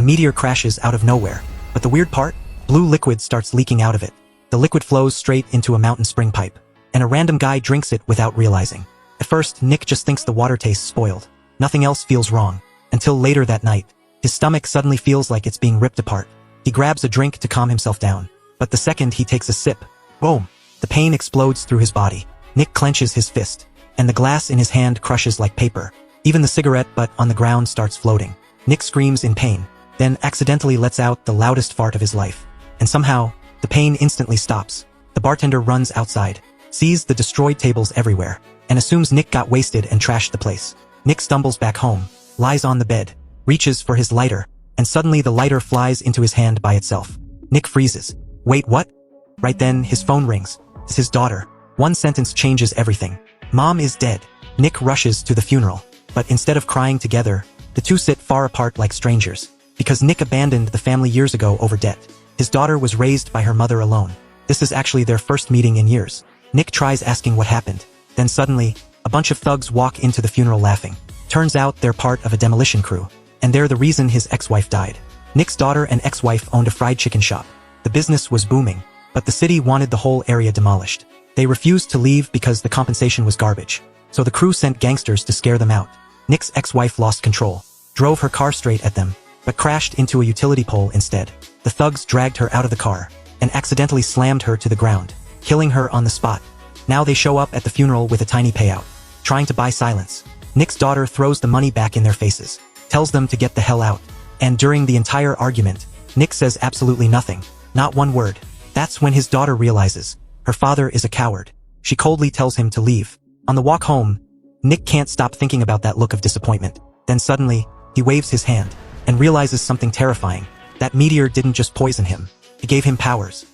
A meteor crashes out of nowhere. But the weird part? Blue liquid starts leaking out of it. The liquid flows straight into a mountain spring pipe. And a random guy drinks it without realizing. At first, Nick just thinks the water tastes spoiled. Nothing else feels wrong. Until later that night, his stomach suddenly feels like it's being ripped apart. He grabs a drink to calm himself down. But the second he takes a sip, boom! The pain explodes through his body. Nick clenches his fist. And the glass in his hand crushes like paper. Even the cigarette butt on the ground starts floating. Nick screams in pain, then accidentally lets out the loudest fart of his life. And somehow, the pain instantly stops. The bartender runs outside, sees the destroyed tables everywhere, and assumes Nick got wasted and trashed the place. Nick stumbles back home, lies on the bed, reaches for his lighter, and suddenly the lighter flies into his hand by itself. Nick freezes. Wait, what? Right then, his phone rings. It's his daughter. One sentence changes everything. Mom is dead. Nick rushes to the funeral. But instead of crying together, the two sit far apart like strangers. Because Nick abandoned the family years ago over debt. His daughter was raised by her mother alone. This is actually their first meeting in years. Nick tries asking what happened. Then suddenly, a bunch of thugs walk into the funeral laughing. Turns out they're part of a demolition crew. And they're the reason his ex-wife died. Nick's daughter and ex-wife owned a fried chicken shop. The business was booming. But the city wanted the whole area demolished. They refused to leave because the compensation was garbage. So the crew sent gangsters to scare them out. Nick's ex-wife lost control, drove her car straight at them, but crashed into a utility pole instead. The thugs dragged her out of the car and accidentally slammed her to the ground, killing her on the spot. Now they show up at the funeral with a tiny payout, trying to buy silence. Nick's daughter throws the money back in their faces, tells them to get the hell out. And during the entire argument, Nick says absolutely nothing, not one word. That's when his daughter realizes her father is a coward. She coldly tells him to leave. On the walk home, Nick can't stop thinking about that look of disappointment. Then suddenly, he waves his hand and realizes something terrifying. That meteor didn't just poison him. It gave him powers.